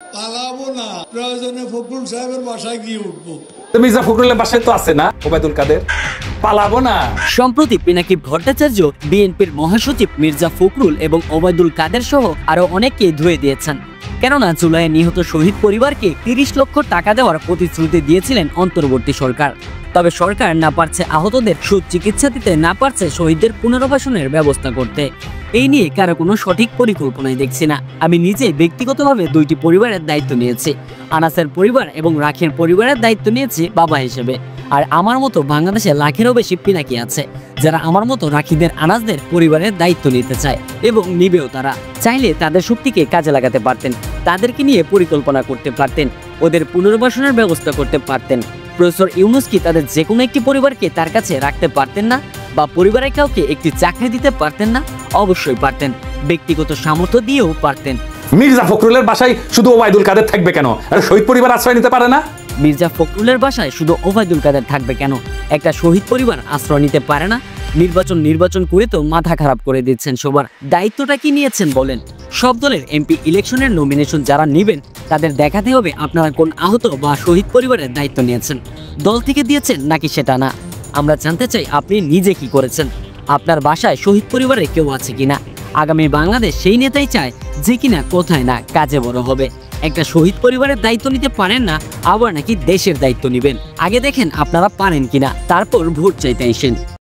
পালাবো না, প্রয়োজনে ফখরুল সাহেবের বাসায় গিয়ে উঠবো। মির্জা ফখরুলের বাসায় তো আছে না ওবায়দুল কাদের, পালাবো না। সম্প্রতি পিনাকি ভট্টাচার্য বিএনপির মহাসচিব মির্জা ফখরুল এবং ওবায়দুল কাদের সহ আরো অনেককে ধুয়ে দিয়েছেন। কেননা জুলাইয়ে নিহত শহীদ পরিবারকে ৩০ লক্ষ টাকা দেওয়ার প্রতিশ্রুতি দিয়েছিলেন অন্তর্বর্তী সরকার। তবে সরকার না পারছে আহতদের সুচিকিৎসা দিতে, না পারছে শহীদদের পুনর্বাসনের ব্যবস্থা করতে। এই নিয়ে কারো কোনো সঠিক পরিকল্পনাই দেখছি না। আমি নিজে ব্যক্তিগতভাবে দুইটি পরিবারের দায়িত্ব নিয়েছি। আনাসের পরিবার এবং রাখের পরিবারের দায়িত্ব নিয়েছি বাবা হিসেবে। আর আমার মতো বাংলাদেশে লাখেরও বেশি পিনাকি আছে যারা আমার মতো রাখিদের, আনাসদের পরিবারের দায়িত্ব নিতে চায় এবং নিবেও। তারা চাইলে তাদের শক্তিকে কাজে লাগাতে পারতেন, তাদেরকে নিয়ে পরিকল্পনা করতে পারতেন, ওদের পুনর্বাসনের ব্যবস্থা করতে পারতেন। প্রফেসর ইউনূস কি তাদের যে কোনো একটি পরিবারকে তার কাছে রাখতে পারতেন না? বা পরিবারের কাউকে একটি চাকরি দিতে পারতেন না? অবশ্যই পারতেন, ব্যক্তিগত সামর্থ্য দিয়েও পারতেন। মির্জা ফখরুলের বাসায় শুধু ওবায়দুল কাদের থাকবে কেন? আর শহীদ পরিবার আশ্রয় নিতে পারে না? মির্জা ফখরুলের বাসায় শুধু ওবায়দুল কাদের থাকবে কেন? একটা শহীদ পরিবার আশ্রয় নিতে পারে না? নির্বাচন করে তো মাথা খারাপ করে দিচ্ছেন সবার। দায়িত্বটা কি নিয়েছেন বলেন? সব দলের এমপি ইলেকশনের নমিনেশন যারা নেবেন তাদের দেখাতে হবে আপনারা কোন আহত বা শহীদ পরিবারের দায়িত্ব নিয়েছেন। দল থেকে দিয়েছেন নাকি সেটা না। আমরা জানতে চাই আপনি নিজে কি করেছেন, আপনার বাসায় শহীদ পরিবারে কেউ আছে কিনা। আগামী বাংলাদেশ সেই নেতাই চায় যে কিনা কোথায় না কাজে বড় হবে। একটা শহীদ পরিবারের দায়িত্ব নিতে পারেন না, আবার নাকি দেশের দায়িত্ব নেবেন। আগে দেখেন আপনারা পারেন কিনা, তারপর ভোট চাইতে আসেন।